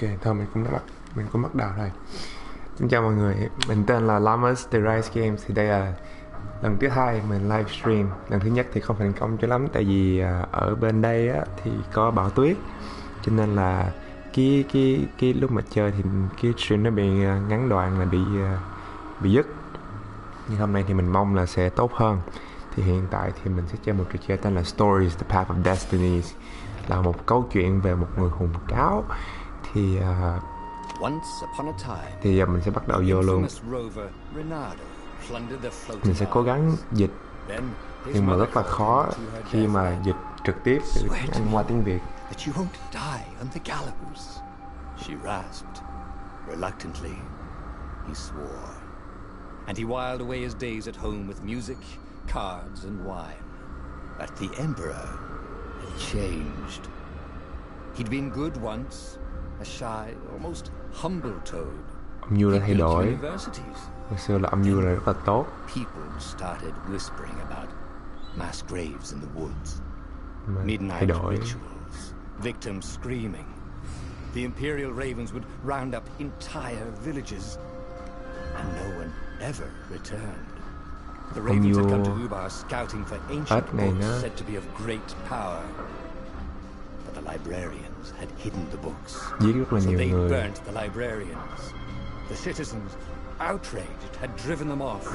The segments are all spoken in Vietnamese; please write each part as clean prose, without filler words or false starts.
Ok, thôi mình cũng bắt đầu thôi. Xin chào mọi người, mình tên là Lammas Chơi. Thì đây là lần thứ hai mình livestream. Lần thứ nhất thì không thành công cho lắm, tại vì ở bên đây á, thì có bão tuyết, cho nên là cái lúc mà chơi thì cái stream nó bị ngắn đoạn, là bị dứt. Nhưng hôm nay thì mình mong là sẽ tốt hơn. Thì hiện tại thì mình sẽ chơi một trò chơi tên là Stories: The Path of Destinies, là một câu chuyện về một người hùng cáo. Thì giờ mình sẽ bắt đầu vô luôn. Mình sẽ cố gắng dịch, nhưng mà rất là khó khi mà dịch trực tiếp từ tiếng Anh qua tiếng Việt. And he whiled away his days at home with music, cards and wine. But the emperor had changed. He'd been good once, a shy, almost humble toad. Âm mưu đã thay đổi. Hồi xưa là âm mưu là rất là tốt. People started whispering about mass graves in the woods, midnight rituals, victims screaming. The imperial ravens would round up entire villages, and no one ever returned. The ravens had come to Ubar scouting for ancient books said to be of great power. But the librarians had hidden the books, so they burnt the librarians. The citizens, outraged, had driven them off.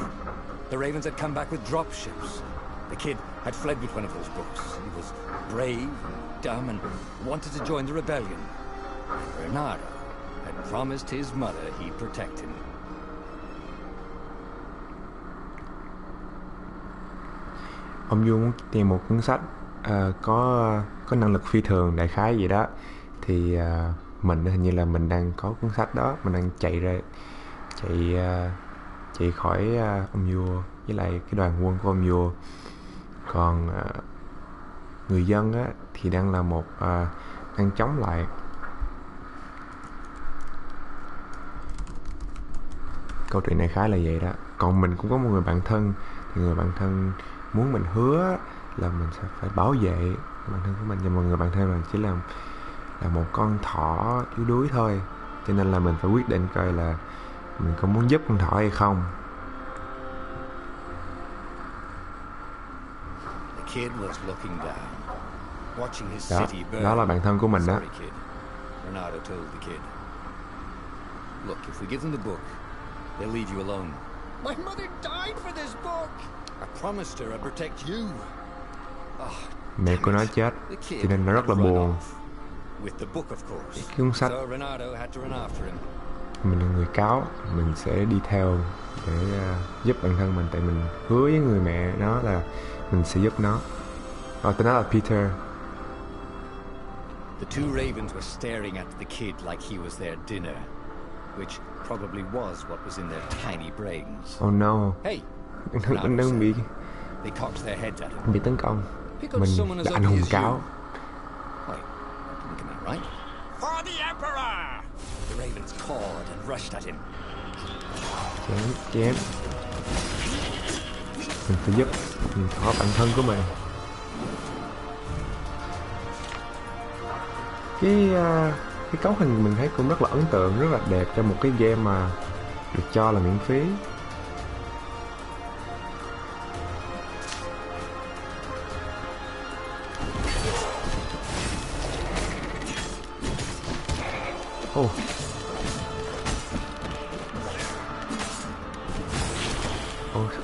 The ravens had come back with dropships. The kid had fled with one of those books. He was brave and dumb and wanted to join the rebellion. Bernardo had promised his mother he'd protect him. Ông Du muốn tìm một cuốn sách có năng lực phi thường, đại khái gì đó. Thì mình hình như là mình đang có cuốn sách đó, mình đang chạy khỏi ông vua với lại cái đoàn quân của ông vua. Còn người dân á, thì đang là đang chống lại. Câu chuyện này khá là vậy đó. Còn mình cũng có một người bạn thân, thì người bạn thân muốn mình hứa là mình sẽ phải bảo vệ bạn thân của mình, nhưng mà người bạn thân mình chỉ là một con thỏ yếu đuối thôi, cho nên là mình phải quyết định coi là mình có muốn giúp con thỏ hay không. Đó là bạn thân của mình đó. Bernardo told the kid, "Look, if we give them the book, they'll leave you alone. My mother died for this book. I promised her I'd protect you." Mẹ của nó chết, cho nên nó rất là buồn. Cái cuốn sách, mình là người cáo, mình sẽ đi theo để giúp bản thân mình, tại mình hứa với người mẹ nó là mình sẽ giúp nó. Tên nó là Peter. The two ravens were staring at the kid like he was their dinner, which probably was what was in their tiny brains. Oh no. Hey, đừng bị tấn công. Mình là anh hùng cáo. Right? For the emperor! The ravens cawed and rushed at him. Chém. Mình phải giúp thỏ bản thân của mình. Cái cấu hình mình thấy cũng rất là ấn tượng, rất là đẹp cho một cái game mà được cho là miễn phí.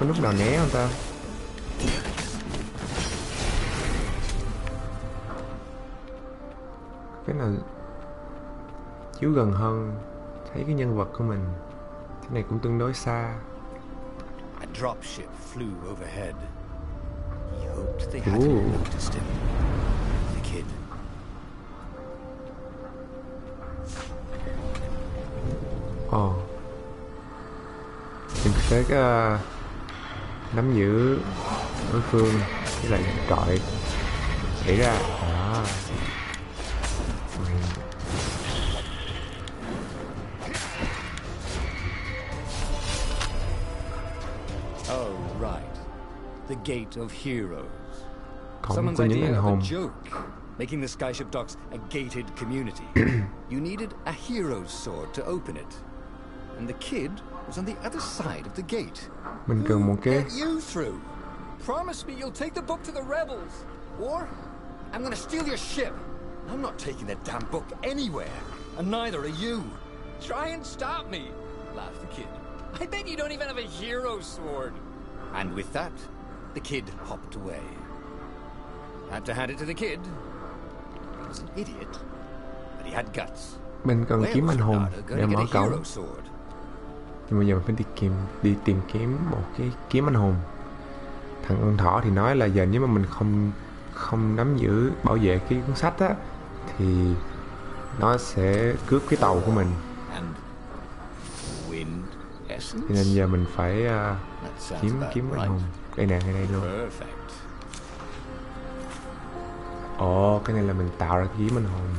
Có lúc nào né không ta? Cái nào chiếu gần hơn, thấy cái nhân vật của mình. Cái này cũng tương đối xa. A dropship flew overhead. He hoped they hadn't noticed him. The kid. Mình sẽ nắm giữ đối phương với lại trọi đẩy ra đó. Oh right, the gate of heroes. Cổng của những anh hùng. making the Skyship Docks a gated community. You needed a hero's sword to open it. And the kid was on the other side of the gate. Mình cần một cái... Get you through. Promise me you'll take the book to the rebels. Or I'm gonna steal your ship. I'm not taking that damn book anywhere. And neither are you. Try and stop me, laughed the kid. I bet you don't even have a hero sword. And with that, the kid hopped away. Had to hand it to the kid. He was an idiot, but he had guts. Mình cần kiếm anh hùng để mở cổng. Nhưng bây giờ mình phải đi tìm kiếm một cái kiếm anh hùng. Thằng con thỏ thì nói là giờ nếu mà mình không nắm giữ bảo vệ cái cuốn sách á thì nó sẽ cướp cái tàu của mình. Cho nên giờ mình phải kiếm anh hùng. Đây nè, ngay đây luôn. Ồ, cái này là mình tạo ra cái kiếm anh hùng.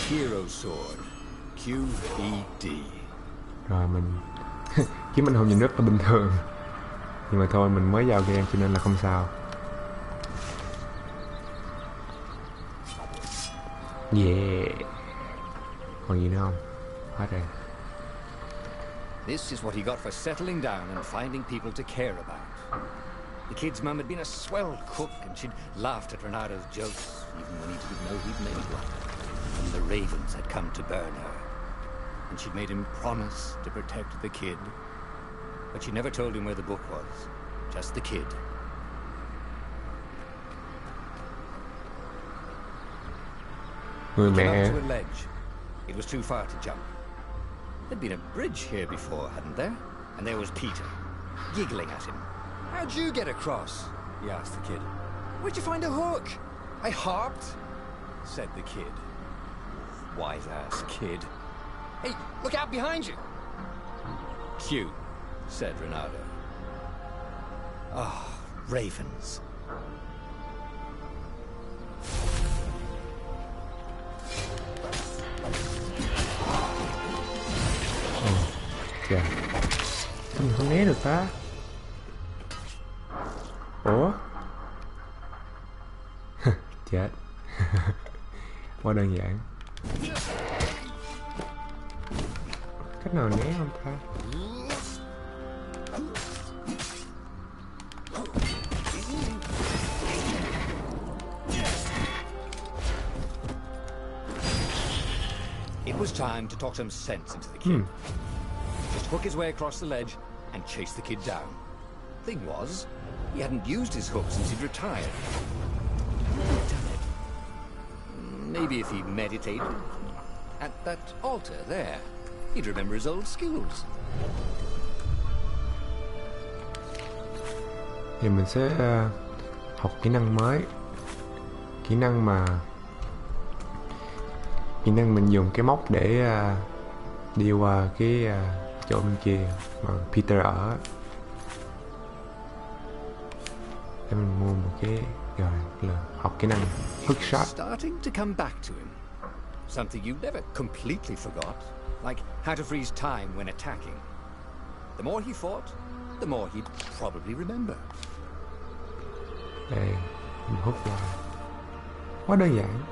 Hero sword, QED. Rồi mình kiếm anh hùng nhìn rất là bình thường. Nhưng mà thôi, mình mới vào game cho nên là không sao. Yeah. Còn gì nữa không? Hết rồi. This is what he got for settling down and finding people to care about. The kid's mum had been a swell cook and she'd laughed at Renado's jokes, even when he didn't know he'd made one. And the ravens had come to burn her. And she'd made him promise to protect the kid. But she never told him where the book was. Just the kid. Người mẹ. Came up to a ledge. It was too far to jump. There'd been a bridge here before, hadn't there? And there was Peter, giggling at him. How'd you get across? He asked the kid. Where'd you find a hook? I hopped, said the kid. Wise-ass kid. Hey, look out behind you! Q, said Renado. Ah, ravens. Chà, mình không né được ta. Ủa? Chết. Quá đơn giản. Cách nào né không ta? It was time to talk some sense into the kid. Just hook his way across the ledge and chase the kid down. Thing was, he hadn't used his hook since he'd retired. He'd done it. Maybe if he meditated at that altar there, he'd remember his old skills. Thì mình sẽ học kỹ năng mới. Kỹ năng mình dùng cái móc để đi qua cái chỗ bên kia mà Peter ở. Để mình mua một cái rồi là học kỹ năng hook shot. Starting to come back to him. Something you never completely forgot, like how to freeze time when attacking. The more he fought, the more he'd probably remember. Đây, mình hút lại. Quá đơn giản.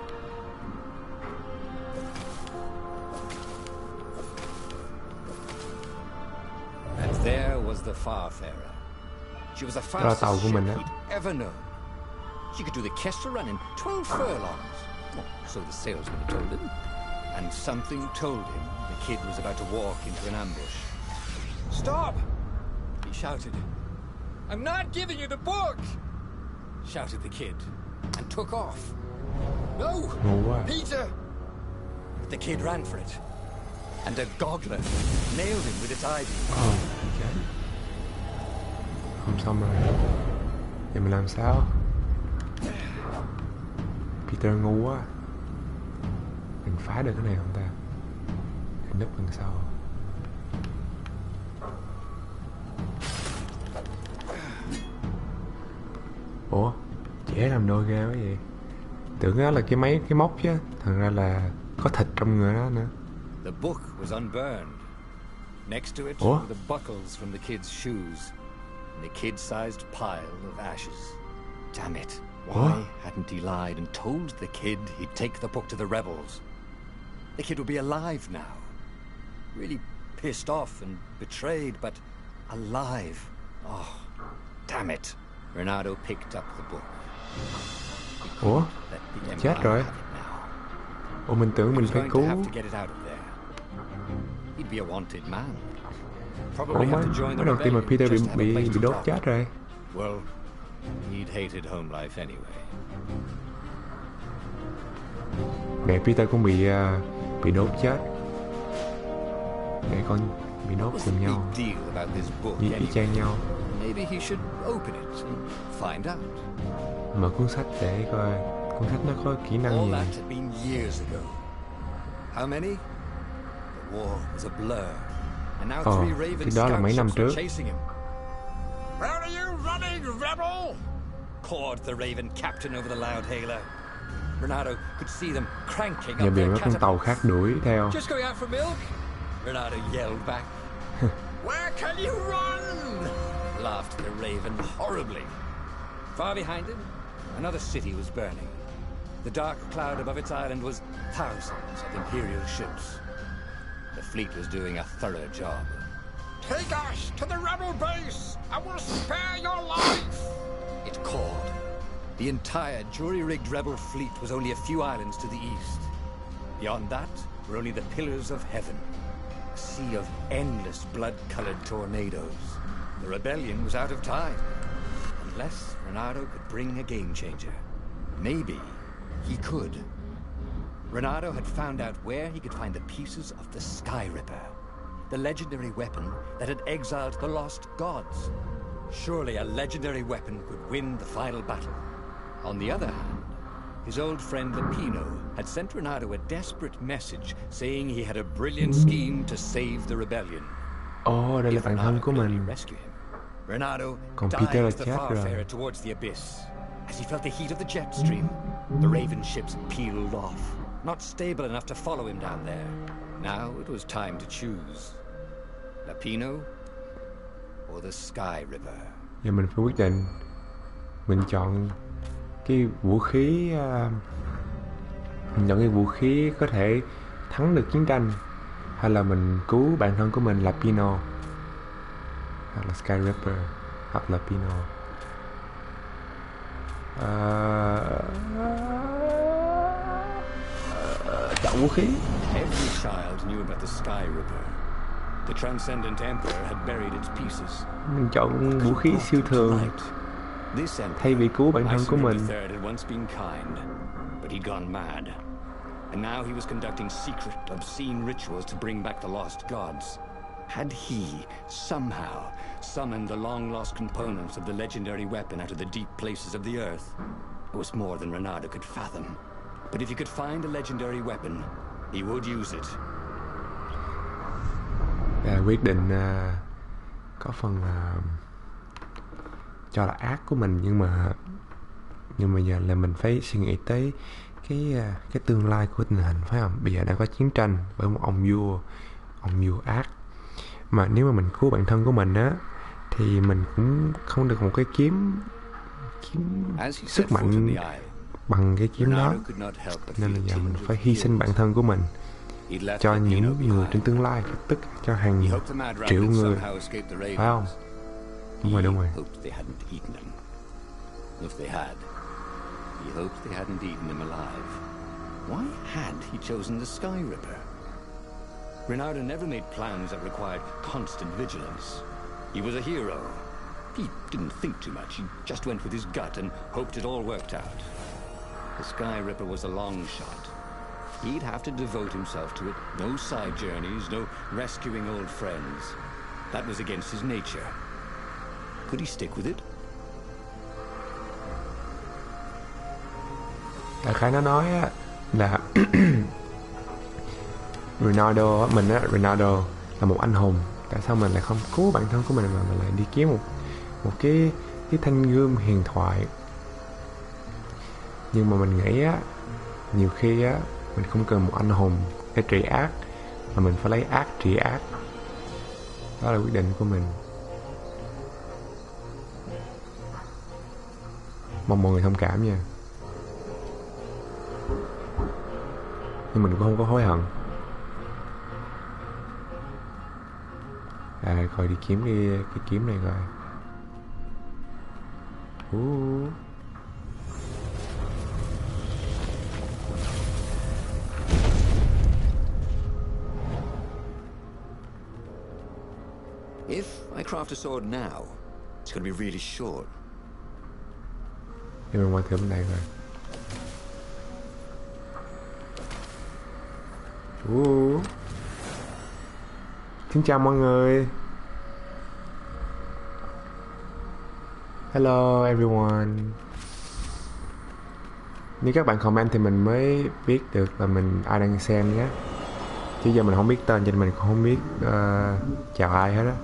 And there was the Farfarer. She was the fastest ship he'd ever known. She could do the Kestra run in 12 furlongs. Oh, so the salesman had told him. And something told him the kid was about to walk into an ambush. Stop! He shouted. I'm not giving you the book! Shouted the kid, and took off. No! Peter! The kid ran for it. And a goggler nailed him with its ivy. Oh, okay. Không xong rồi. Giờ mình làm sao? Peter ngu quá. Mình phá được cái này không ta? Mình núp đằng sau. Ủa? Dễ làm đôi ghê quá vậy. Tưởng đó là cái móc chứ. Thật ra là có thịt trong người đó nữa. The book was unburned. Next to it were the buckles from the kid's shoes and the kid-sized pile of ashes. Damn it. Why hadn't he lied and told the kid he'd take the book to the rebels? The kid would be alive now. Really pissed off and betrayed, but alive. Oh, damn it. Renato picked up the book. Ủa? Chết rồi. Ủa mình tưởng mình phải cứu. Ủa mới đầu tiên mà Peter bị đốt chết rồi. Mẹ Peter cũng bị đốt chết. Mẹ con bị đốt cùng nhau, y chang nhau. Mở cuốn sách để coi cuốn sách nó có kỹ năng gì. Thì đó là mấy năm trước. Where are you running, rebel? Called the Raven captain over the loud hailer. Renato could see them cranking up their con tàu khác đuổi theo. Just going out for milk? Renato yelled back. Where can you run? Laughed the Raven horribly. Far behind him, another city was burning. The dark cloud above its island was thousands of Imperial ships. The fleet was doing a thorough job. Take us to the rebel base! I will spare your life! It called. The entire jury-rigged rebel fleet was only a few islands to the east. Beyond that were only the pillars of heaven. A sea of endless blood-colored tornadoes. The rebellion was out of time. Unless Renato could bring a game-changer. Maybe he could. Renato had found out where he could find the pieces of the Sky Ripper. The legendary weapon that had exiled the lost gods. Surely a legendary weapon could win the final battle. On the other hand, his old friend Lapino had sent Renato a desperate message saying he had a brilliant scheme to save the rebellion. Đây là bạn thân của mình. Renato Còn Peter là dived the chết rồi. farfarer towards the abyss. As he felt the heat of the jet stream, the Raven ships peeled off, not stable enough to follow him down there. Now it was time to choose. Lapino or the Sky Ripper. Giờ mình phải quyết định. Mình chọn cái vũ khí có thể thắng được chiến tranh, hay là mình cứu bạn thân của mình Lapino, hoặc là Sky Ripper hoặc Lapino. Chọn vũ khí. Every child knew about the Sky Ripper. The transcendent emperor had buried its pieces. Mình chọn vũ khí siêu thường thay vì cứu bản thân của mình. Had once been kind, but he'd gone mad. And now he was conducting secret, obscene rituals to bring back the lost gods. Had he somehow summoned the long-lost components of the legendary weapon out of the deep places of the earth? It was more than Renato could fathom. But if he could find a legendary weapon, he would use it. Quyết định có phần cho là ác của mình, nhưng mà giờ là mình phải suy nghĩ tới cái tương lai của tình hình, phải không? Bây giờ đang có chiến tranh bởi một ông vua ác, mà nếu mà mình cứu bạn thân của mình á thì mình cũng không được một cái kiếm sức mạnh bằng cái kiếm đó, nên là giờ mình phải hy sinh bản thân của mình cho những người trên tương lai, tức cho hàng triệu người, phải không? Đúng rồi. If they had, he hoped they hadn't eaten him alive. Why had he chosen the Sky Ripper? Renato never made plans that required constant vigilance. He was a hero. He didn't think too much. He just went with his gut and hoped it all worked out. The Sky Ripper was a long shot. He'd have to devote himself to it. No side journeys, no rescuing old friends. That was against his nature. Could he stick with it? Đại khái nó nói á, là Ronaldo là một anh hùng. Tại sao mình lại không cứu bản thân của mình mà mình lại đi kiếm một cái thanh gươm huyền thoại? Nhưng mà mình nghĩ á, nhiều khi á mình không cần một anh hùng để trị ác, mà mình phải lấy ác trị ác. Đó là quyết định của mình. Mong mọi người thông cảm nha. Nhưng mình cũng không có hối hận. Coi đi kiếm cái kiếm này coi. If I craft a sword now, it's going to be really short. Để mình qua thử bên này coi. Xin chào mọi người. Hello everyone. Nếu các bạn comment thì mình mới biết được là mình ai đang xem nhé. Chứ giờ mình không biết tên cho nên mình cũng không biết chào ai hết á.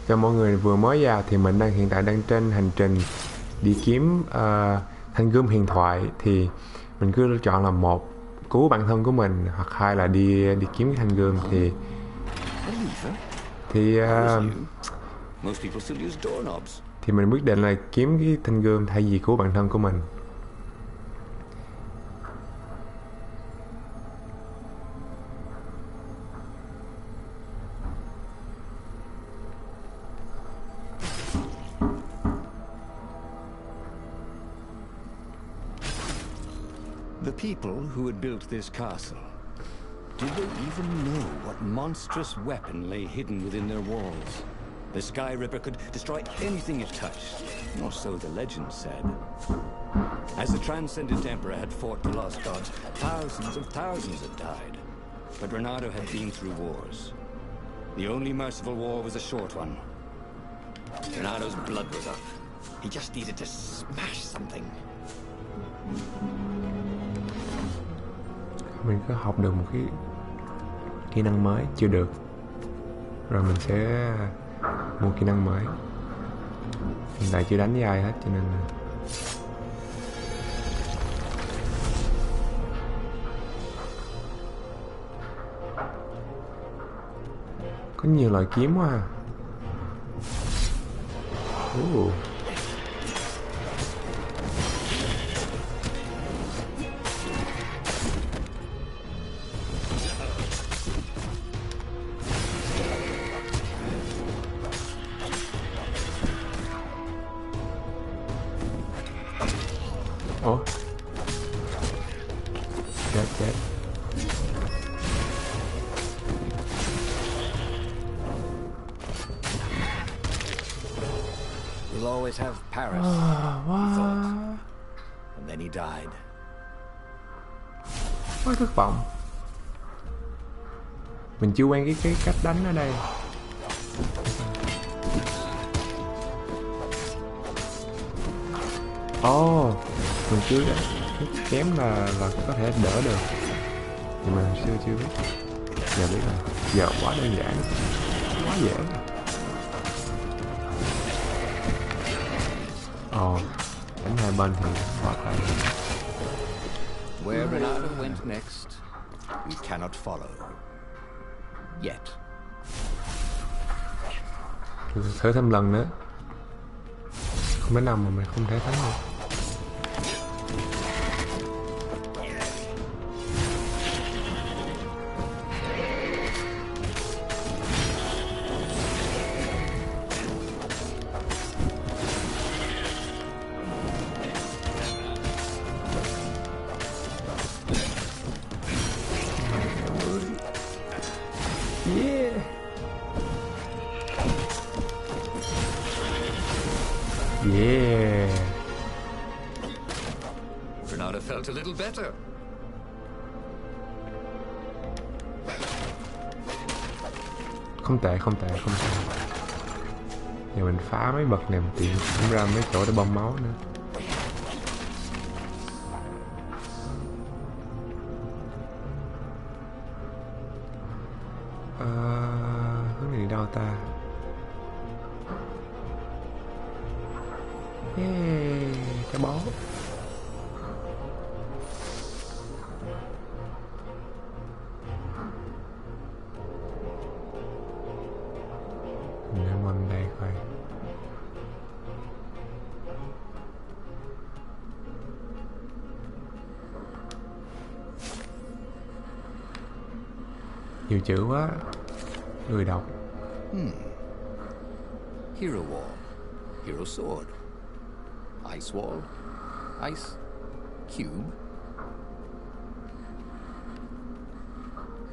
Cho mọi người vừa mới vào thì mình hiện tại đang trên hành trình đi kiếm thanh gươm huyền thoại. Thì mình cứ lựa chọn là một, cứu bản thân của mình, hoặc hai là đi kiếm cái thanh gươm. Thì mình quyết định là kiếm cái thanh gươm thay vì cứu bản thân của mình. The people who had built this castle, did they even know what monstrous weapon lay hidden within their walls? The Sky Ripper could destroy anything it touched, or so the legend said. As the Transcendent Emperor had fought the lost gods, thousands had died. But Renato had been through wars. The only merciful war was a short one. Renato's blood was up. He just needed to smash something. Mình có học được một cái kỹ năng mới chưa được, rồi mình sẽ mua kỹ năng mới. Hiện tại chưa đánh với ai hết cho nên có nhiều loại kiếm quá. Chết. We'll always have Paris, he thought. And then he died. Quá thất vọng. Mình chưa quen cái cách đánh ở đây. Mình chưa kém là có thể đỡ được, nhưng mà chưa biết. Giờ biết rồi. Giờ quá đơn giản, quá dễ. Đánh hai bên thì quá tay. Where Renato went next, we cannot follow. Yet. Thử thêm lần nữa. Không đến năm mà mình không thể thắng được. Yeah. Renato felt a little better. Không tệ. Giờ mình phá mấy bậc này, tiện cũng ra mấy chỗ để bơm máu nữa. Hướng này đi đâu ta? Yeah, cái bó. Mình lên đây coi. Nhiều chữ quá. Người đọc. Hero wall, hero sword, ice wall, ice cube.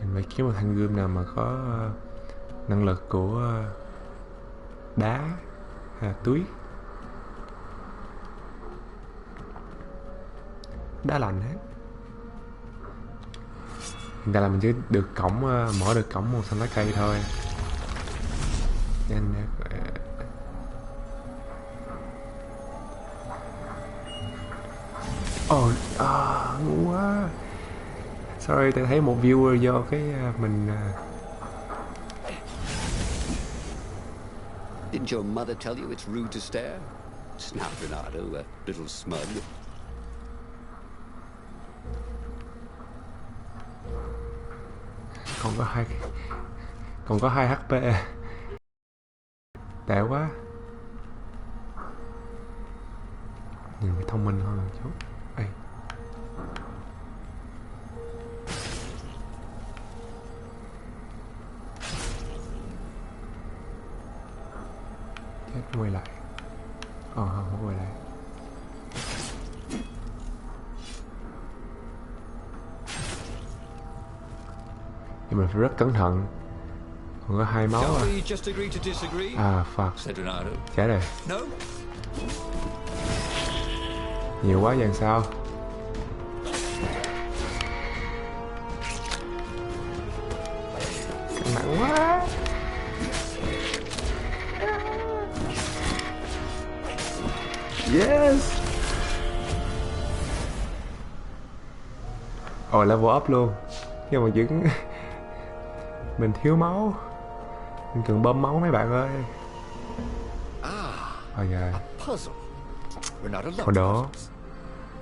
Mình phải kiếm một thanh gươm nào mà có năng lực của đá hay là tuyết. Đá lạnh hết. Hiện tại là mình chỉ được cổng, mở được cổng một thanh lá cây thôi. Nên ngu quá. Sorry, tôi thấy một viewer do cái mình Didn't your mother tell you it's rude to stare? Snapped Renato, a little smug. còn có 2 HP. Tệ quá. Nhìn phải thông minh hơn một chút. Ê. Chết, quay lại. Không quay lại. Nhưng mình phải rất cẩn thận. Còn có 2 máu à. Fuck. Chết rồi. Nhiều quá dần sao. Căng nặng quá. Yes. Level up luôn. Nhưng mà vẫn mình thiếu máu. Mình cần bơm máu mấy bạn ơi. Dạ. Hồi đó.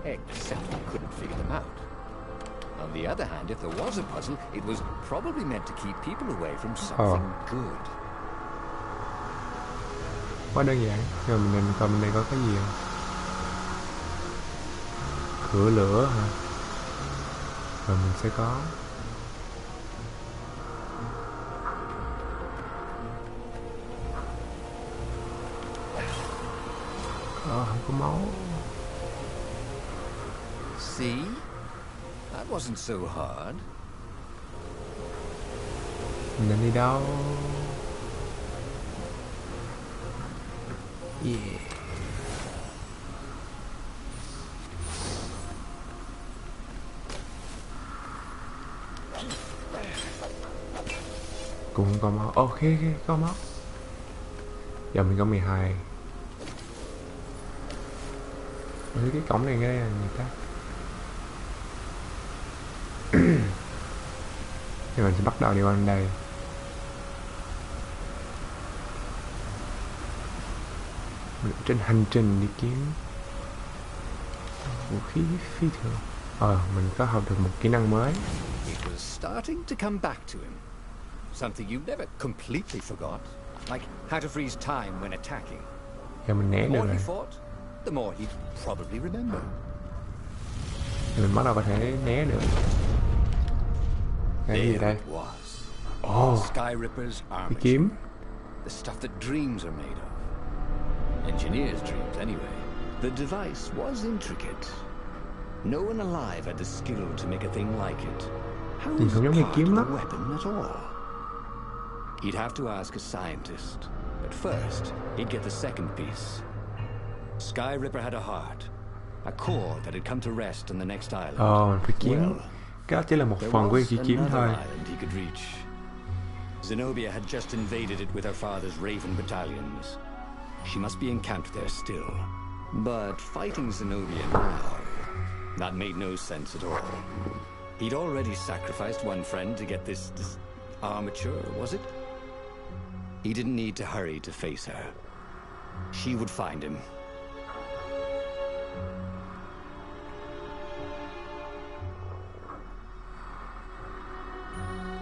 Except he couldn't figure them out. On the other hand, if there was a puzzle, it was probably meant to keep people away from something good. Quá đơn giản. Nhưng mà mình coi bên đây có cái gì không? Cửa lửa hả? Rồi mình sẽ có. Không có máu. See? That wasn't so hard. Mình nên đi đâu? Yeah. Cũng không có máu. Ok, có máu. Giờ mình có 12. Cái cổng này nghe người ta. Thì mình sẽ bắt đầu đi qua đây. Mình trên hành trình đi kiếm vũ khí phi thường. Mình có học được một kỹ năng mới. It was starting to come back to him. Something you never completely forgot, like how to freeze time when attacking. Giờ mình né được rồi. The more he'd probably remember. Thì mình bắt đầu có thể né được. Cái gì đây? Skyripper's cái kiếm. The stuff that dreams are made of. Engineers' dreams, anyway. The device was intricate. No one alive had the skill to make a thing like it. How was it part of a weapon at all? He'd have to ask a scientist. But first, he'd get the second piece. Skyripper had a heart, a core that had come to rest on the next island. Mình phải kiếm. Cái đó chỉ là một phần của cái kiếm thôi. Zenobia had just invaded it with her father's Raven battalions. She must be encamped there still. But fighting Zenobia now, that made no sense at all. He'd already sacrificed one friend to get this armature, was it? He didn't need to hurry to face her. She would find him.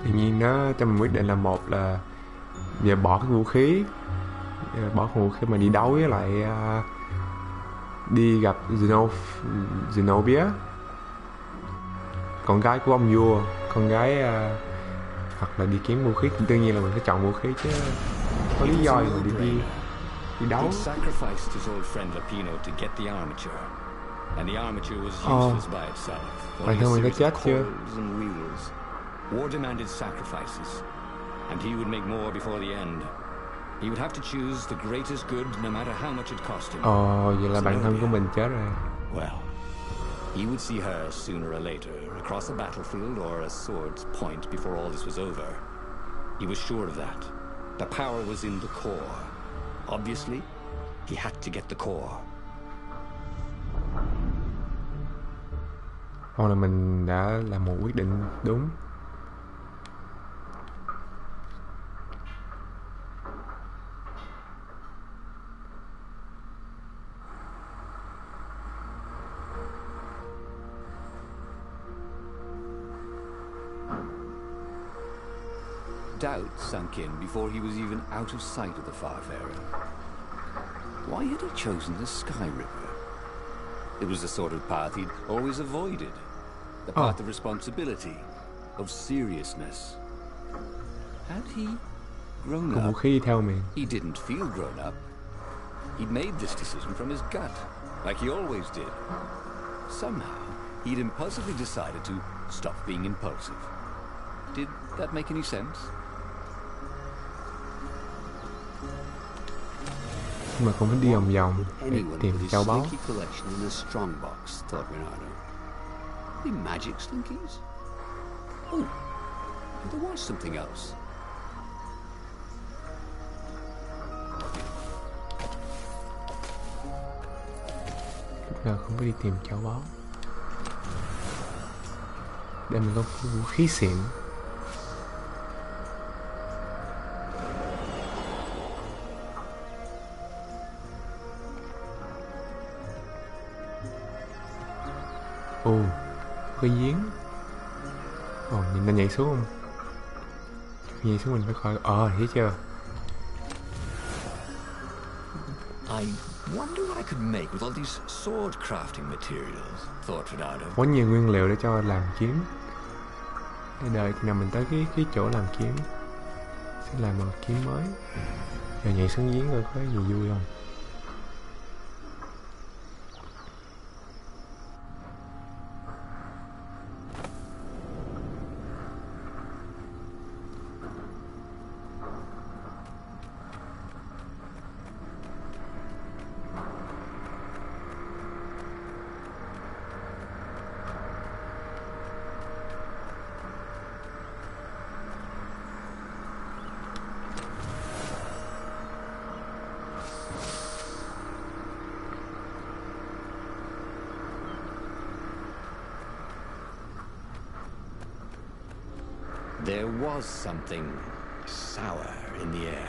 Tự nhiên nó cho mình quyết định là một là giờ bỏ cái vũ khí, mà đi đấu với lại đi gặp Zenobia, con gái của ông vua, con gái, hoặc là đi kiếm vũ khí. Đương nhiên là mình phải chọn vũ khí chứ, có lý do gì mà đi đấu. Bản thân mình có chết chưa? War demanded sacrifices, and he would make more before the end. He would have to choose the greatest good, no matter how much it cost him. Vậy là bản thân của mình chết rồi. Well, he would see her sooner or later, across a battlefield or a sword's point before all this was over. He was sure of that. The power was in the core. Obviously, he had to get the core. Hoặc là mình đã làm một quyết định đúng. Doubt sunk in before he was even out of sight of the Farfarer. Why had he chosen the Sky River? It was the sort of path he'd always avoided. The path of responsibility, of seriousness. Had he grown Có vũ up? khí đi theo mình. He didn't feel grown up. He'd made this decision from his gut, like he always did. Somehow, he'd impulsively decided to stop being impulsive. Did that make any sense? Mà không phải đi vòng vòng để tìm châu báu. The magic slinkies? Oh, there was something else. Giờ không phải đi tìm châu báu. Đây mình có vũ khí xịn. Cái giếng. Nhìn nó nhảy xuống không? Nhảy xuống mình phải khỏi. Thấy chưa? I wonder what I could make with all these sword crafting materials, thought Renato. Quá nhiều nguyên liệu để cho làm kiếm. Để đợi khi nào mình tới cái chỗ làm kiếm sẽ làm một kiếm mới. Giờ nhảy xuống giếng coi có gì vui không? There was something sour in the air.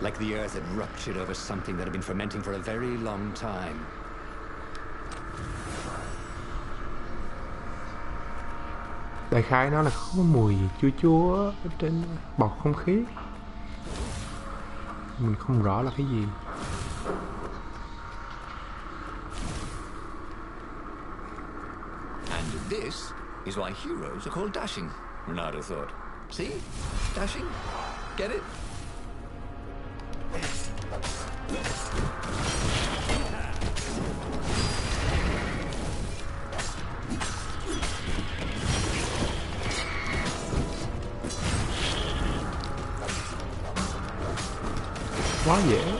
Like the earth had ruptured over something that had been fermenting for a very long time. Đại khái nó là có mùi chua chua ở trên bọt không khí. Mình không rõ là cái gì. And this is why heroes are called dashing, Renato thought. See? Dashing? Get it? Quá dễ.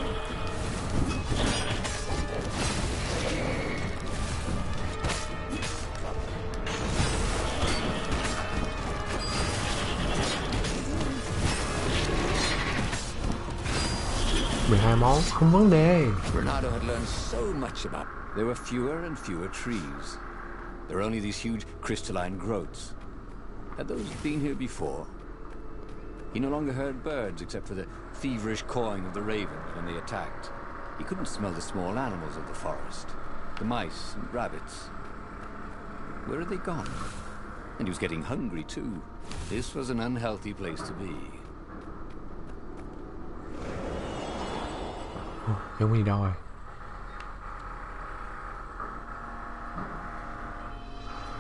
Hai món không vấn đề. Renato had learned so much about. There were fewer and fewer trees. There were only these huge crystalline growths. Had those been here before? He no longer heard birds except for the feverish cawing of the ravens when they attacked. He couldn't smell the small animals of the forest, the mice and rabbits. Where had they gone? And he was getting hungry too. This was an unhealthy place to be. Giống đi đâu rồi?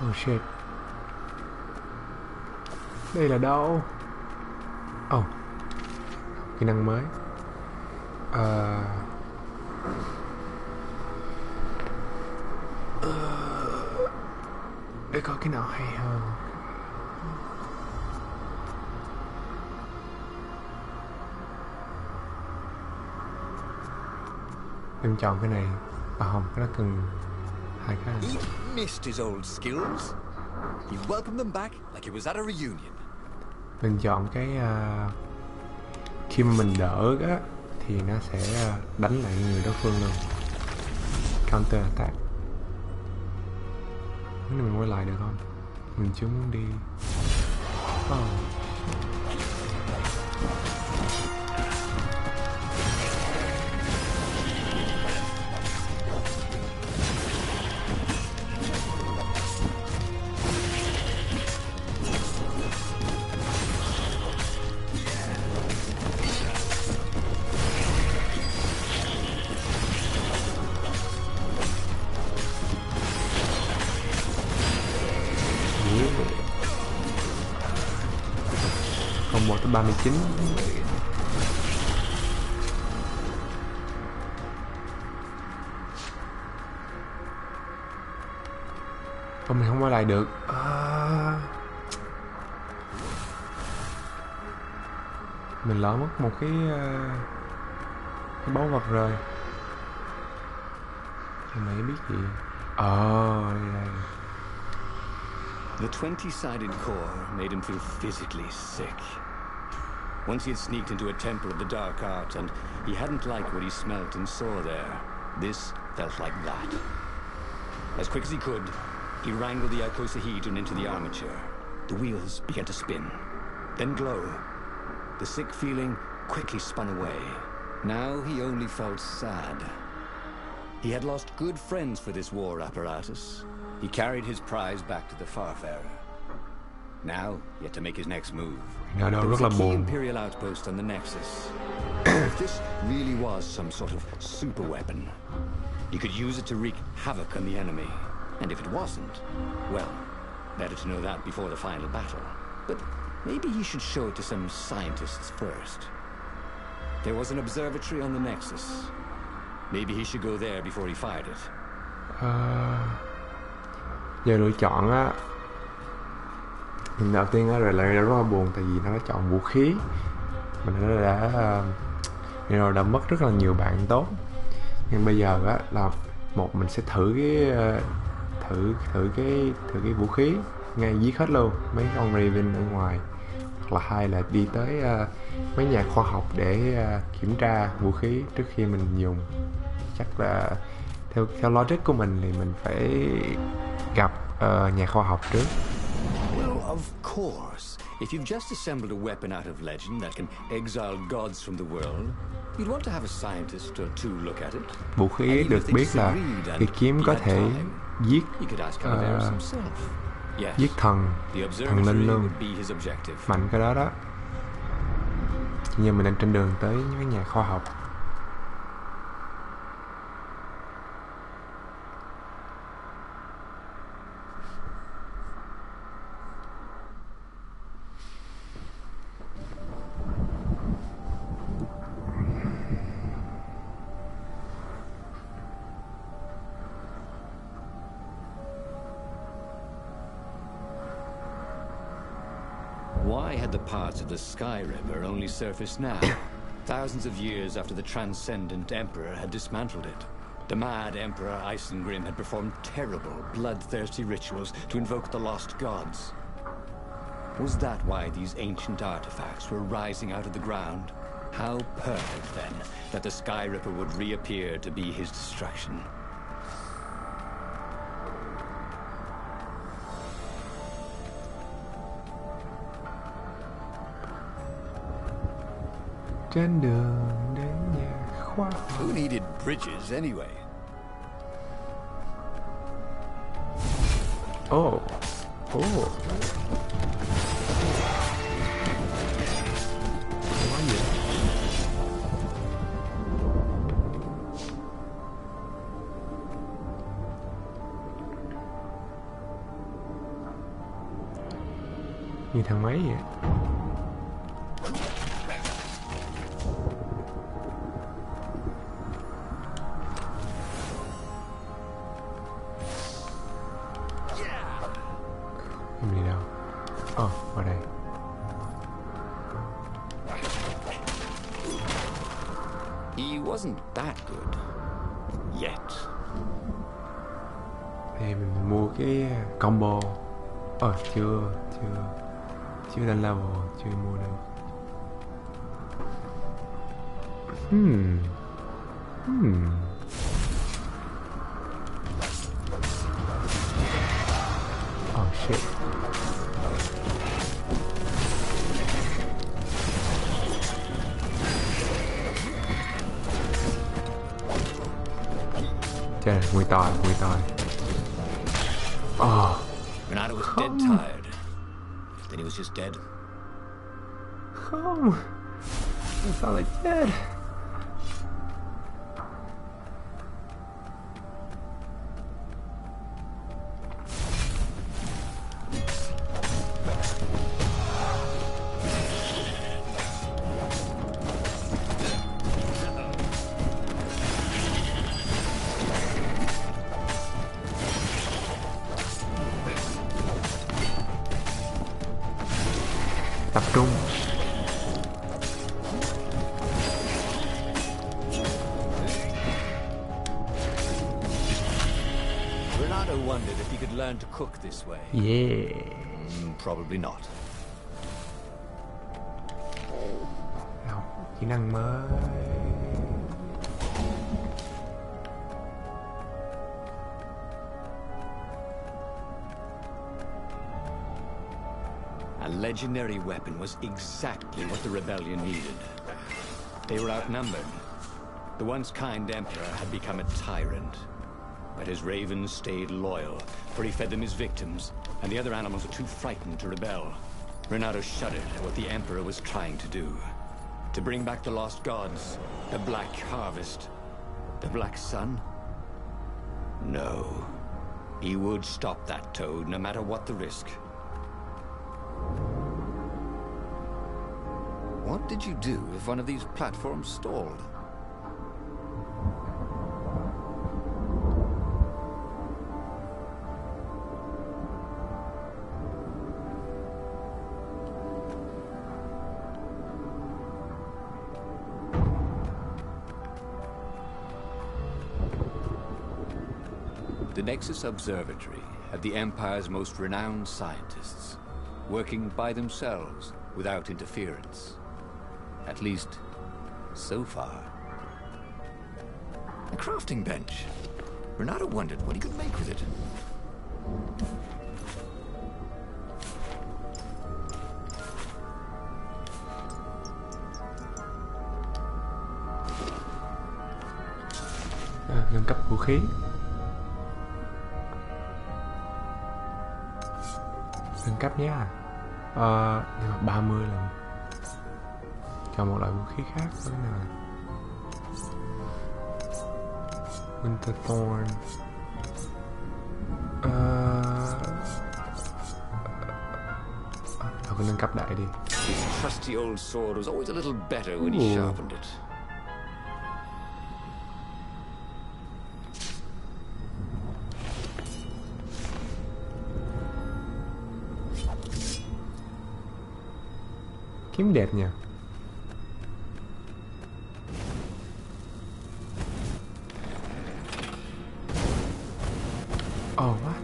Oh shit. Đây là đâu? Oh, kỹ năng mới. Để có cái nào hay hơn. Em chọn cái này. Không, cái đó cần hai cái này. He missed his old skills. He welcomed them back like it was at a reunion. Mình chọn cái khi mà mình đỡ á thì nó sẽ đánh lại người đối phương luôn. Counter attack. Cái này mình quay lại được không? Mình chưa muốn đi. Còn 1 tới 39. Mình không quay lại được. Mình lỡ mất một cái báu vật rồi. Mày biết gì? Đây. The 20-sided core made him feel physically sick. Once he had sneaked into a temple of the dark art, and he hadn't liked what he smelt and saw there. This felt like that. As quick as he could, he wrangled the icosahedron into the armature. The wheels began to spin, then glow. The sick feeling quickly spun away. Now he only felt sad. He had lost good friends for this war apparatus. He carried his prize back to the Farfarer. Now he had to make his next move. There was a key Imperial outpost on the Nexus. If this really was some sort of super weapon, he could use it to wreak havoc on the enemy. And if it wasn't, well, better to know that before the final battle. But maybe he should show it to some scientists first. There was an observatory on the Nexus. Maybe he should go there before he fired it. Giờ lựa chọn á, đầu tiên á rồi lại rất là buồn, tại vì nó đã chọn vũ khí. Mình đã mất rất là nhiều bạn tốt. Nhưng bây giờ á là mình sẽ thử cái vũ khí ngay giết hết luôn mấy con Raven ở ngoài, hoặc là hai là đi tới mấy nhà khoa học để kiểm tra vũ khí trước khi mình dùng. Chắc là theo logic của mình thì mình phải gặp nhà khoa học trước. Well, of course. If you've just assembled a weapon out of legend that can exile gods from the world, you'd want to have a scientist or two look at it. Vũ khí được biết là cái kiếm có thể giết giết thần linh luôn, mạnh cái đó đó. Nhưng mình đang trên đường tới những nhà khoa học. Why had the parts of the Sky Ripper only surfaced now, thousands of years after the Transcendent Emperor had dismantled it? The mad Emperor Isengrim had performed terrible, bloodthirsty rituals to invoke the lost gods. Was that why these ancient artifacts were rising out of the ground? How perfect, then, that the Sky Ripper would reappear to be his destruction. trên đường đến nhà khoa học. Who needed bridges anyway? Oh. Oh. Quá gì? Như thằng máy vậy. Không đi đâu. Vào đây. He wasn't that good. Yet. Thì mình mua cái combo. Chưa lên level, chưa mua được. Oh shit. Trời, mùi tỏi. Renato was dead tired. Then he was just dead. Không. Sao lại chết? Tập trung. Renato wondered if he could learn to cook this way. Yeah. Probably not. Học kỹ năng mới. A legendary weapon was exactly what the rebellion needed. They were outnumbered. The once kind emperor had become a tyrant. But his ravens stayed loyal, for he fed them his victims, and the other animals were too frightened to rebel. Renato shuddered at what the emperor was trying to do. To bring back the lost gods, the black harvest, the black sun? No. He would stop that toad, no matter what the risk. What did you do if one of these platforms stalled? The Nexus Observatory had the Empire's most renowned scientists, working by themselves without interference. At least, so far. A crafting bench. Renato wondered what he could make with it. Nâng cấp vũ khí. Nâng cấp nha. Nhưng mà 30 lần. Chọn một loại vũ khí khác nữa nè. Winter Thorn. Thôi cứ nâng cấp đại đi. His trusty old sword was always a little better when he sharpened it. Kiếm đẹp nha. Oh, what?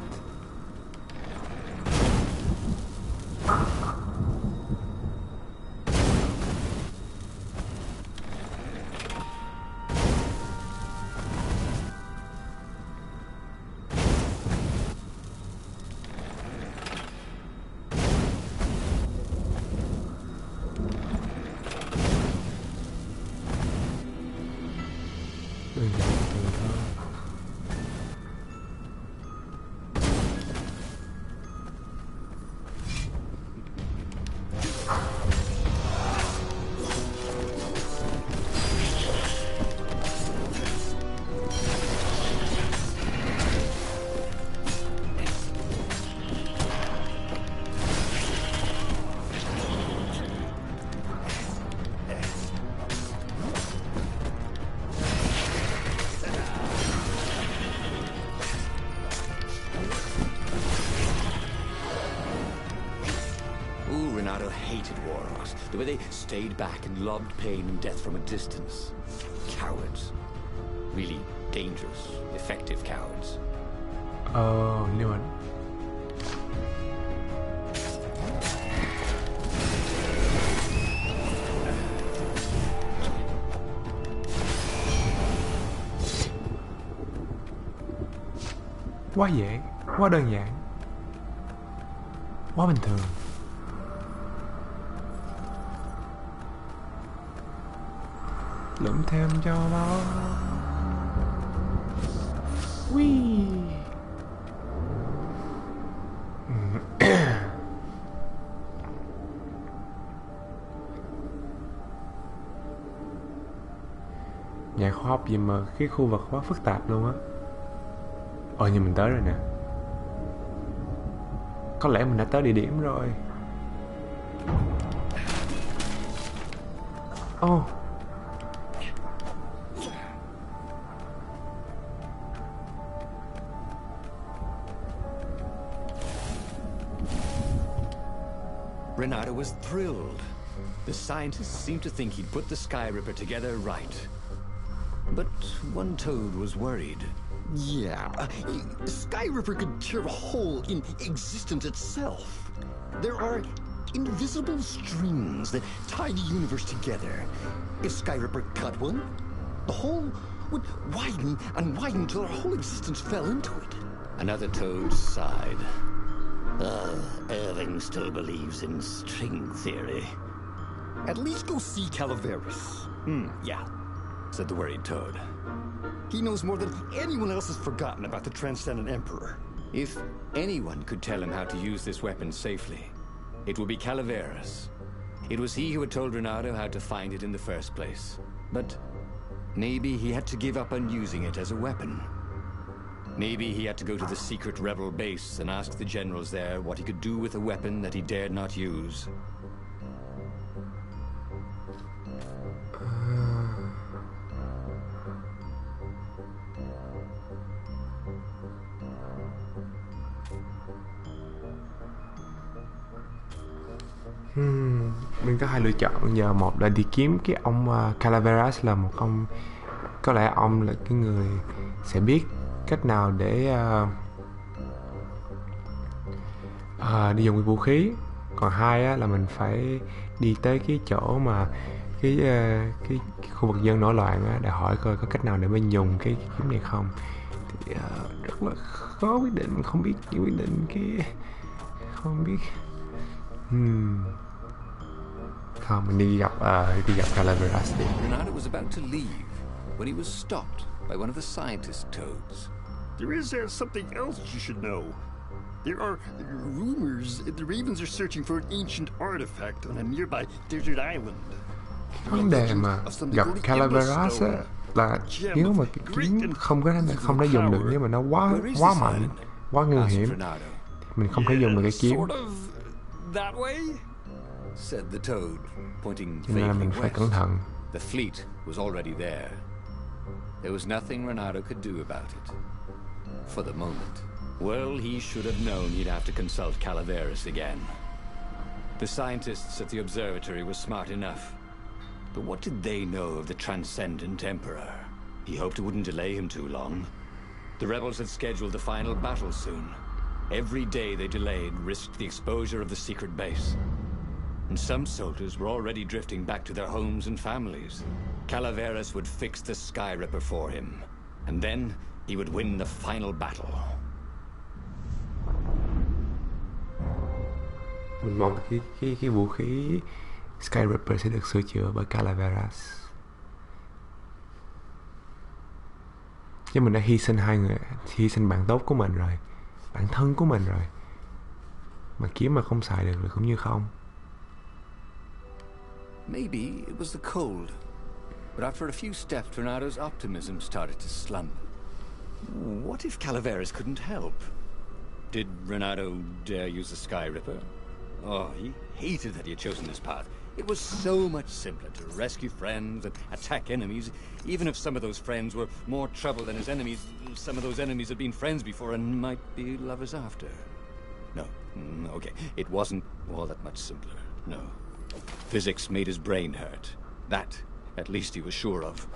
The way they stayed back and lobbed pain and death from a distance. Cowards. Really dangerous, effective cowards. Liêu ảnh. Quá dễ, quá đơn giản, quá bình thường. Lượm thêm cho nó. Ui. Nhà khoa học gì mà cái khu vực quá phức tạp luôn á. Nhưng mình tới rồi nè. Có lẽ mình đã tới địa điểm rồi. Renato was thrilled. The scientists seemed to think he'd put the Sky Ripper together right. But one toad was worried. Yeah, the Sky Ripper could tear a hole in existence itself. There are invisible strings that tie the universe together. If Sky Ripper cut one, the hole would widen and widen till our whole existence fell into it. Another toad sighed. Irving still believes in string theory. At least go see Calaveras. Yeah, said the worried toad. He knows more than anyone else has forgotten about the Transcendent Emperor. If anyone could tell him how to use this weapon safely, it would be Calaveras. It was he who had told Renato how to find it in the first place. But maybe he had to give up on using it as a weapon. Maybe he had to go to the secret rebel base and ask the generals there what he could do with a weapon that he dared not use. Mình có hai lựa chọn giờ. Một là đi kiếm cái ông Calaveras, là một ông, có lẽ ông là cái người sẽ biết cách nào để đi dùng cái vũ khí. Còn hai á, là mình phải đi tới cái chỗ mà cái khu vực dân nổi loạn á, để hỏi coi có cách nào để mình dùng cái kiếm này không. Thì rất là khó quyết định, mình không biết chỉ quyết định cái không biết. Không, mình đi gặp Calaveras đi. Renato was about to leave when he was stopped by one of the scientist toads. There is something else you should know. There are rumors that the Ravens are searching for an ancient artifact on a nearby desert island. Vấn đề mà gặp Calaveras á, là nếu mà cái kiếm không đã dùng được, nếu mà nó quá mạnh, quá nguy hiểm, mình không thể dùng được cái kiếm. That way? Said the toad, pointing Cho nên là mình phải cẩn thận. The fleet was already there. There was nothing Renato could do about it. For the moment. Well, he should have known he'd have to consult Calaveras again. The scientists at the observatory were smart enough. But what did they know of the Transcendent Emperor? He hoped it wouldn't delay him too long. The rebels had scheduled the final battle soon. Every day they delayed risked the exposure of the secret base. And some soldiers were already drifting back to their homes and families. Calaveras would fix the Sky Ripper for him. And then he would win the final battle. Mình mong cái vũ khí Sky Ripper sẽ được sửa chữa bởi Calaveras. Chứ mình đã hy sinh bạn tốt của mình rồi, bạn thân của mình rồi. Mà kiếm mà không xài được là cũng như không. Maybe it was the cold. But after a few steps, Renato's optimism started to slump. What if Calaveras couldn't help? Did Renato dare use the Sky Ripper? Oh, he hated that he had chosen this path. It was so much simpler to rescue friends and attack enemies. Even if some of those friends were more trouble than his enemies, some of those enemies had been friends before and might be lovers after. No, okay, it wasn't all that much simpler, no. Physics made his brain hurt. That, at least he was sure of.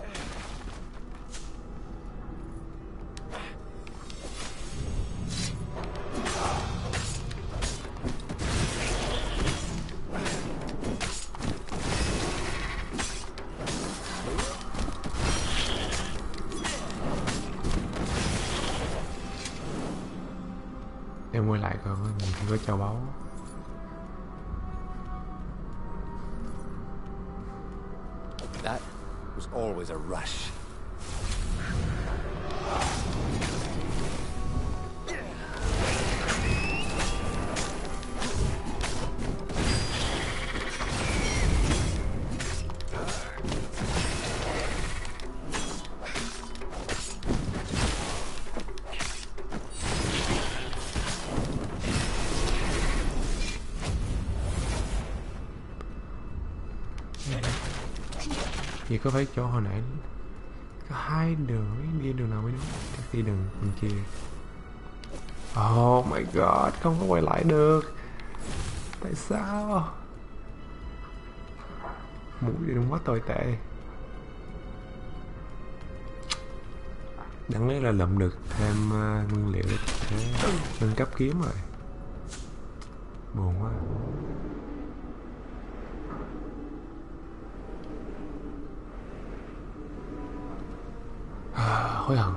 Em quay lại coi mình có châu báu. That was always a rush. Vậy có phải chỗ hồi nãy có hai đường, đi đường nào mới đúng? Chắc đi đường bên kia. Oh my god, không có quay lại được. Tại sao? Mũi đi đúng quá tồi tệ. Đáng lẽ là lượm được thêm nguyên liệu để nâng cấp kiếm rồi. Buồn quá. Hối hận.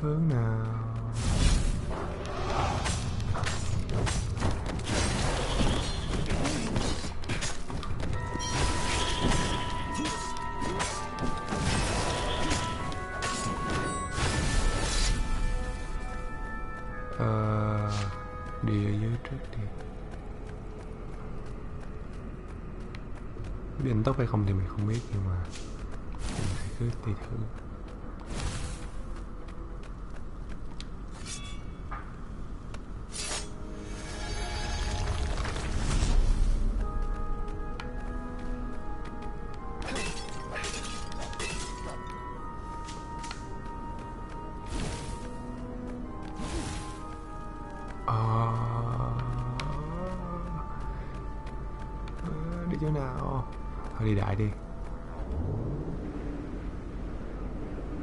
Hướng nào? Đi ở dưới trước đi. Biết anh tốt hay không thì mình không biết, nhưng mà mình phải cứ đi thử. Đi chỗ nào? Thôi đi đại đi.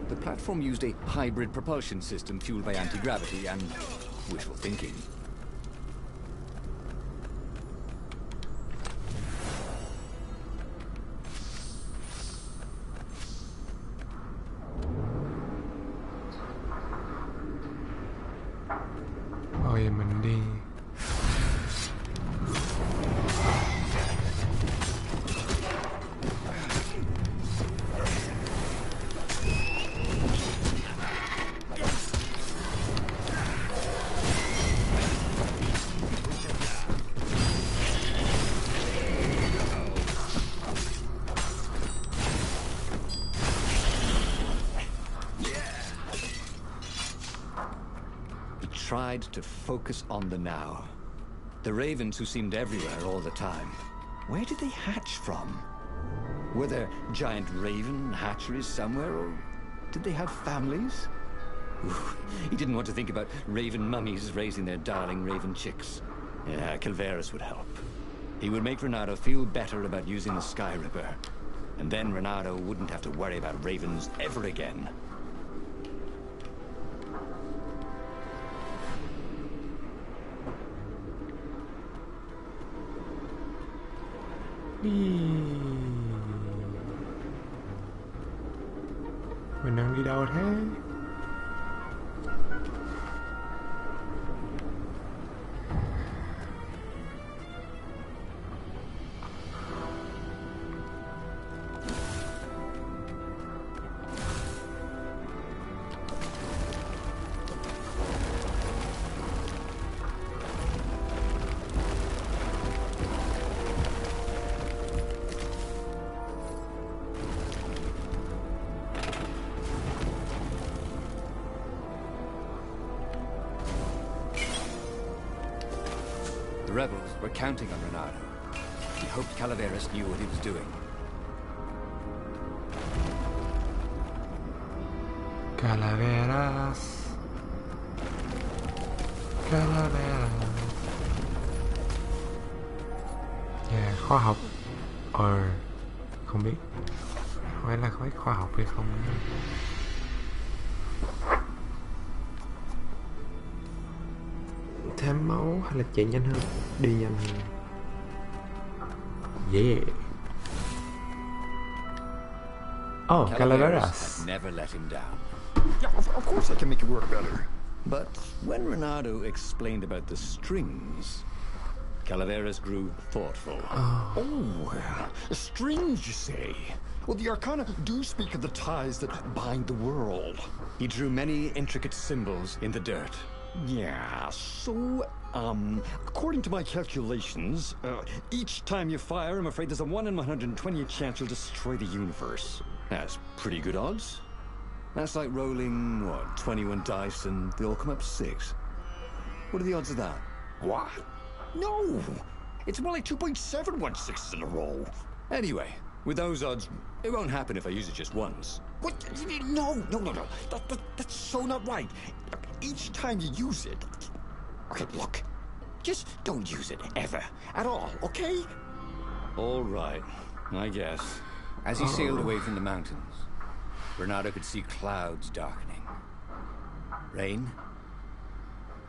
The platform used a hybrid propulsion system fueled by anti-gravity and wishful thinking. Thôi mình đi. Tried to focus on the now. The ravens who seemed everywhere all the time. Where did they hatch from? Were there giant raven hatcheries somewhere, or did they have families? He didn't want to think about raven mummies raising their darling raven chicks. Yeah, Calvaris would help. He would make Renato feel better about using the Sky Ripper. And then Renato wouldn't have to worry about ravens ever again. Mình đang đi đâu thế? The rebels were counting on Renato. He hoped Calaveras knew what he was doing. Calaveras. Yeah, khoa học. Không biết phải là khối khoa học hay không. Thêm máu hay là chạy nhanh hơn? Đi nhanh hơn. Yeah. Oh, Calaveras. Never let him down. Yeah, of course I can make it work better. But when Renato explained about the strings, Calaveras grew thoughtful. Oh, strings, you say? Well, the Arcana do speak of the ties that bind the world. He drew many intricate symbols in the dirt. Yeah, so, according to my calculations, each time you fire, I'm afraid there's a 1 in 128 chance you'll destroy the universe. That's pretty good odds. That's like rolling, 21 dice and they all come up 6. What are the odds of that? What? No! It's more like 2.716 in a row. Anyway, with those odds, it won't happen if I use it just once. What? No. That's so not right. Each time you use it... Okay, look. Just don't use it, ever. At all, okay? All right, I guess. As he sailed away from the mountains, Renato could see clouds darkening. Rain?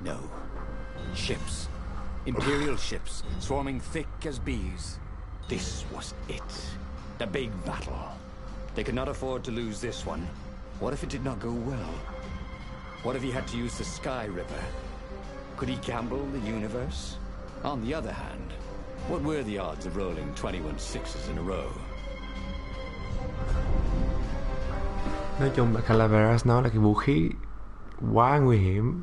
No. Ships. Imperial ships, swarming thick as bees. This was it. The big battle. They could not afford to lose this one. What if it did not go well? What if he had to use the Sky Ripper? Could he gamble the universe? On the other hand, what were the odds of rolling 21 sixes in a row? Nói chung là Calaveras nó là cái vũ khí quá nguy hiểm.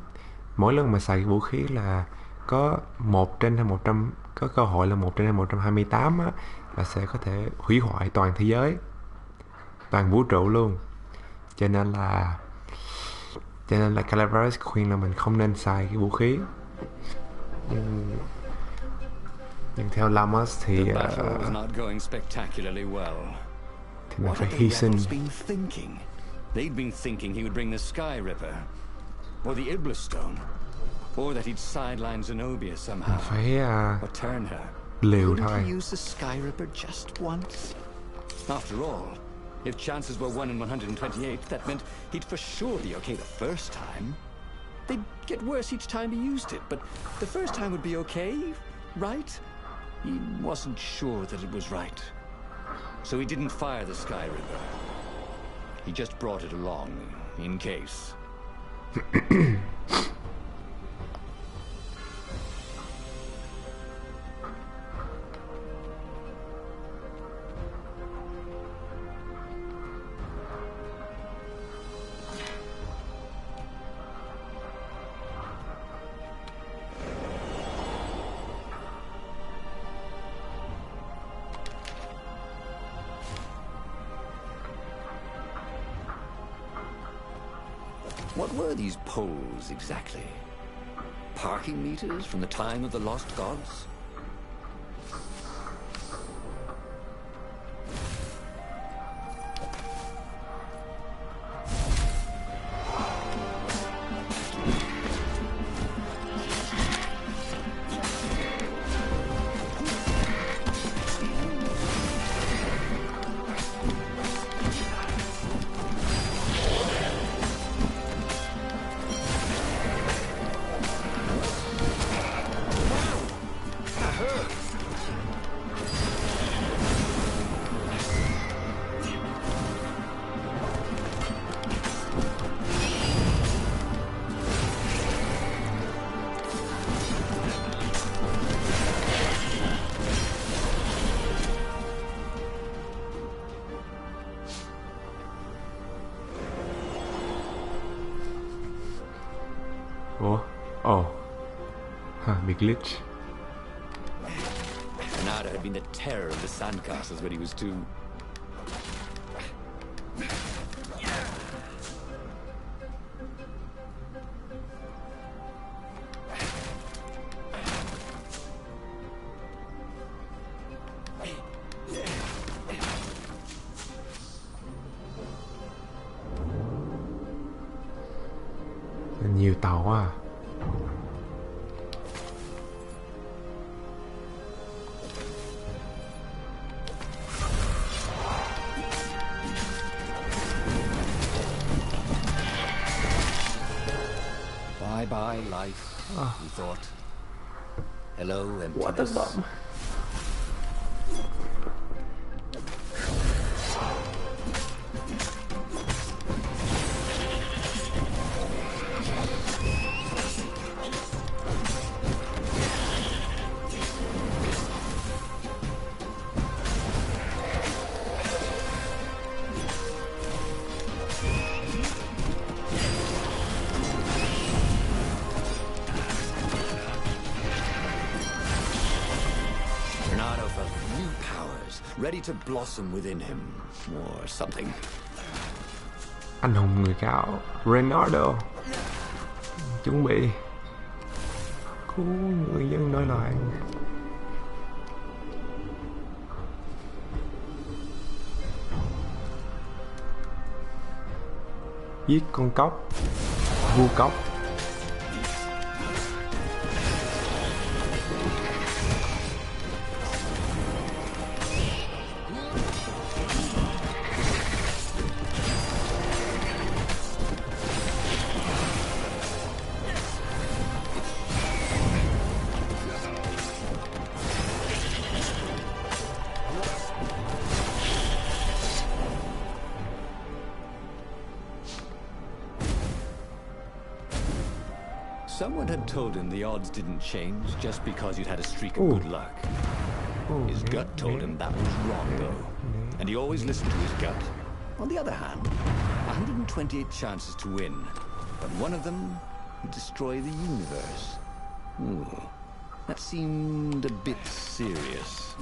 Mỗi lần mà xài cái vũ khí là có 1 trên 100, có cơ hội là 1 trên 128 á, là sẽ có thể hủy hoại toàn thế giới, toàn vũ trụ luôn. Cho nên là Calaveras khuyên là mình không nên xài cái vũ khí. Nhưng theo Lammas thì mình phải hy sinh. They'd been thinking he would bring the Sky Ripper, or the Iblis Stone, or that he'd sideline Zenobia somehow, phải or turn her. liều thôi. Couldn't he use the Sky Ripper just once? After all, if chances were 1 in 128, that meant he'd for sure be okay the first time. They'd get worse each time he used it, but the first time would be okay, right? He wasn't sure that it was right. So he didn't fire the Sky Ripper. He just brought it along, in case. What were these poles exactly? Parking meters from the time of the lost gods? Bị glitch. Renato had been the terror of the sandcastles when he was 2. Nhiều tàu à. Bye-bye, life, we thought. Hello, emptiness. What the fuck? Ready to blossom within him, or something. Anh hùng người cao Reynardo chuẩn bị cứu người dân nổi loạn. Giết con cóc, vua cóc. Someone had told him the odds didn't change just because you'd had a streak of good luck. His gut told him that was wrong, though, and he always listened to his gut. On the other hand, 128 chances to win, but one of them would destroy the universe. That seemed a bit serious.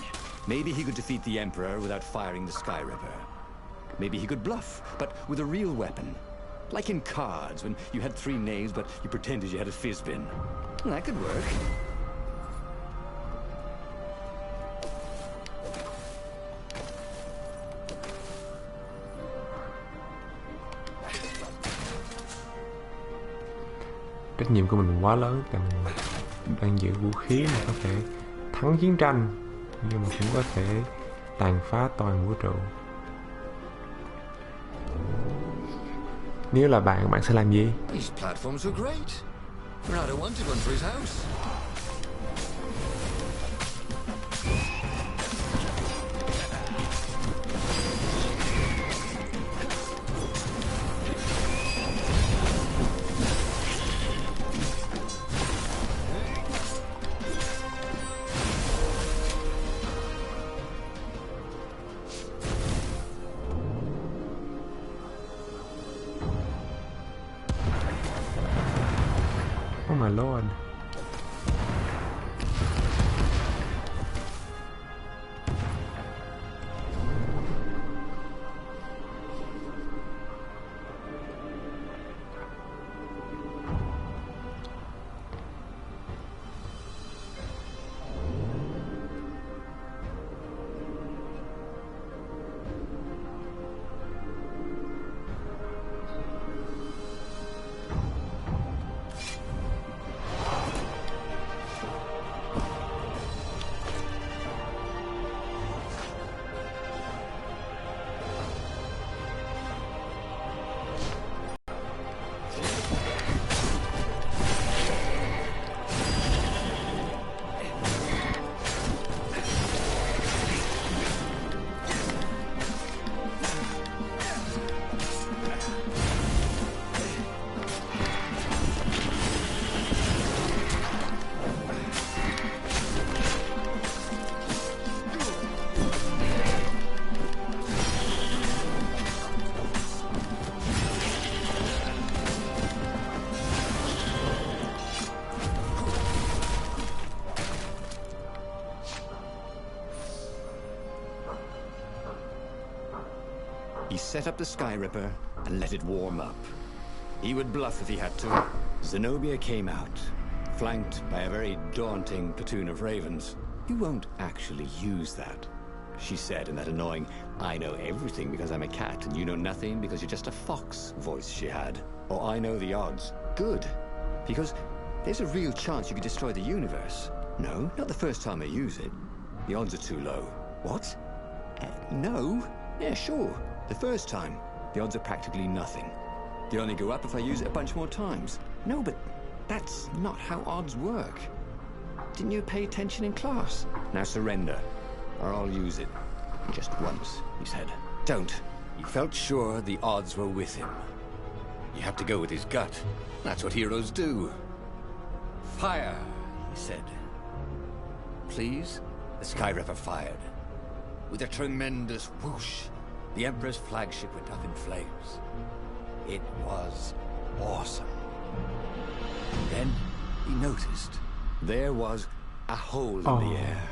Maybe he could defeat the Emperor without firing the Sky Ripper. Maybe he could bluff, but with a real weapon. Like in cards, when you had 3 knaves, but you pretended you had a fizz-bin. That could work. Trách nhiệm của mình quá lớn, tại mình đang giữ vũ khí mà có thể thắng chiến tranh, nhưng mà cũng có thể tàn phá toàn vũ trụ. Nếu là bạn sẽ làm gì? These platforms are great. Renato wanted one for his house. Oh my lord. He set up the Sky Ripper and let it warm up. He would bluff if he had to. Zenobia came out, flanked by a very daunting platoon of ravens. You won't actually use that, she said in that annoying, I know everything because I'm a cat and you know nothing because you're just a fox voice she had. Or I know the odds. Good. Because there's a real chance you could destroy the universe. No, not the first time I use it. The odds are too low. What? No? Yeah, sure. The first time, the odds are practically nothing. They only go up if I use it a bunch more times. No, but That's not how odds work. Didn't you pay attention in class? Now surrender, or I'll use it. Just once, he said. Don't. He felt sure the odds were with him. You have to go with his gut. That's what heroes do. Fire, he said. Please? The Skyripper fired. With a tremendous whoosh, the Emperor's flagship went up in flames. It was awesome. Then he noticed there was a hole in the air.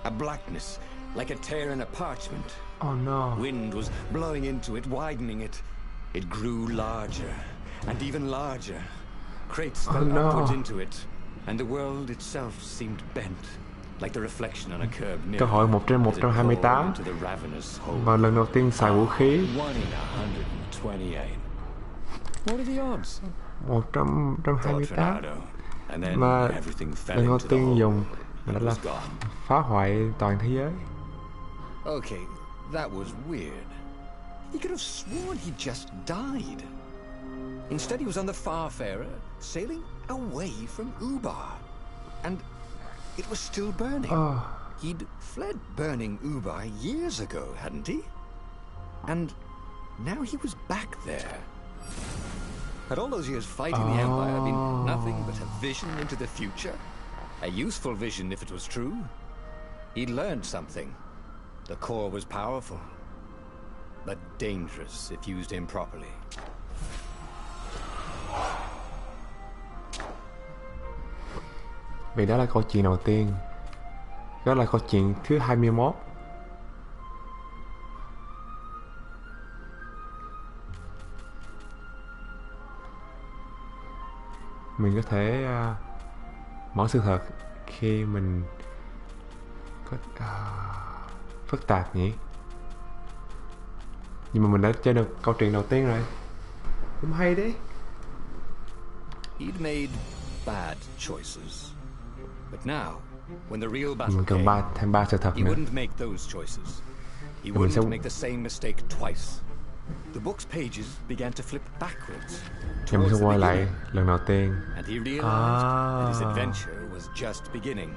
A blackness, like a tear in a parchment. Oh no. Wind was blowing into it, widening it. It grew larger, and even larger. Crates fell upwards into it, and the world itself seemed bent, like the reflection on a curved mirror. Câu hỏi 1 trên 128. Và lần đầu tiên xài vũ khí. What are the odds? 128. Mà lần đầu tiên dùng đó là phá hoại toàn thế giới. Okay, that was weird. He could have sworn he just died. Instead, he was on the Farfarer, sailing away from Ubar. And it was still burning. He'd fled burning Ubar years ago, hadn't he? And now he was back there. Had all those years fighting the Empire been nothing but a vision into the future? A useful vision if it was true. He'd learned something. The core was powerful, but dangerous if used improperly. Vì đó là câu chuyện đầu tiên. Đó là câu chuyện thứ 21. Mình có thể mở sự thật khi mình có phức tạp nhỉ. Nhưng mà mình đã chơi được câu chuyện đầu tiên rồi. Cũng hay đấy. He'd made bad choices. But now, when the real battle mình cần thêm 3 sự thật he nữa. wouldn't make those choices. He wouldn't make the same mistake twice. The book's pages began to flip backwards. Mình sẽ quay lại lần đầu tiên. And he realized that his adventure was just beginning.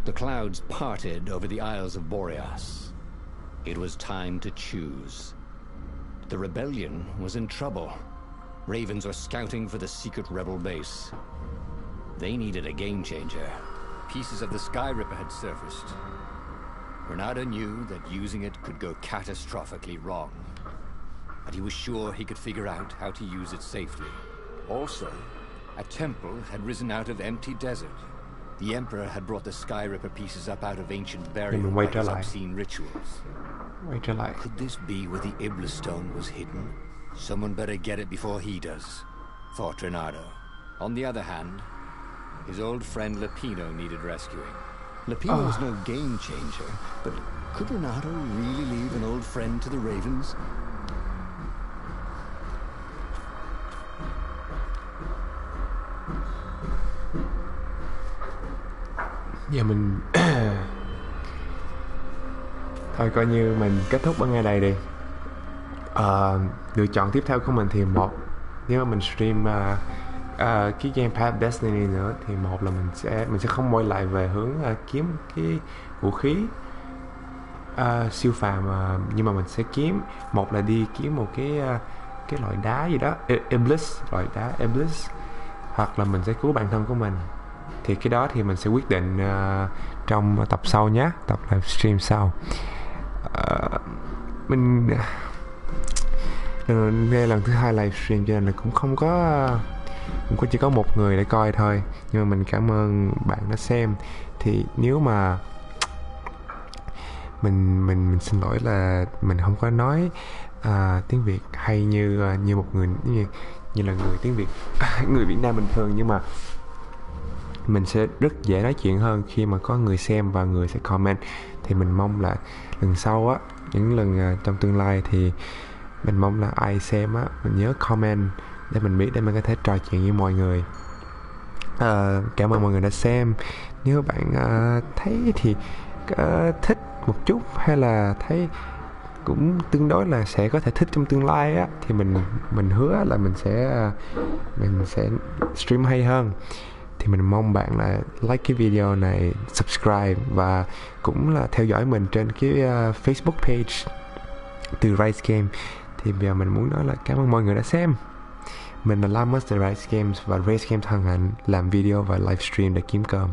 The clouds parted over the Isles of Boreas. It was time to choose. The rebellion was in trouble. Ravens were scouting for the secret rebel base. They needed a game changer. Pieces of the Skyripper had surfaced. Renato knew that using it could go catastrophically wrong, but he was sure he could figure out how to use it safely. Also, a temple had risen out of empty desert. The Emperor had brought the Skyripper pieces up out of ancient burial by his obscene rituals. Could this be where the Iblis stone was hidden? Someone better get it before he does, thought Renato. On the other hand, his old friend Lapino needed rescuing. Lapino was no game changer, but could Renato really leave an old friend to the Ravens? Giờ mình thôi coi như mình kết thúc ở ngay đây đi. Lựa chọn tiếp theo của mình thì nếu mà mình stream cái gamepad Destinies nữa thì một là mình sẽ không quay lại về hướng kiếm cái vũ khí siêu phàm, nhưng mà mình sẽ một là đi kiếm một cái loại đá gì đó, loại đá Iblis, hoặc là mình sẽ cứu bản thân của mình. Thì cái đó thì mình sẽ quyết định trong tập sau nhé, tập livestream sau. Mình nghe lần thứ 2 livestream cho nên là cũng chỉ có một người để coi thôi, nhưng mà mình cảm ơn bạn đã xem. Thì nếu mà mình xin lỗi là mình không có nói tiếng Việt hay như một người như là người tiếng Việt người Việt Nam bình thường, nhưng mà mình sẽ rất dễ nói chuyện hơn khi mà có người xem và người sẽ comment. Thì mình mong là lần sau á, những lần trong tương lai thì mình mong là ai xem á, mình nhớ comment để mình biết, để mình có thể trò chuyện với mọi người. Cảm ơn mọi người đã xem. Nếu bạn thấy thì thích một chút, hay là thấy cũng tương đối là sẽ có thể thích trong tương lai á, thì mình hứa là mình sẽ stream hay hơn. Thì mình mong bạn là like cái video này, subscribe và cũng là theo dõi mình trên cái Facebook page từ Rise Game. Thì bây giờ mình muốn nói là cảm ơn mọi người đã xem. Mình là Lammas từ Rise Games và Rise Game THằn làm video và livestream để kiếm cơm.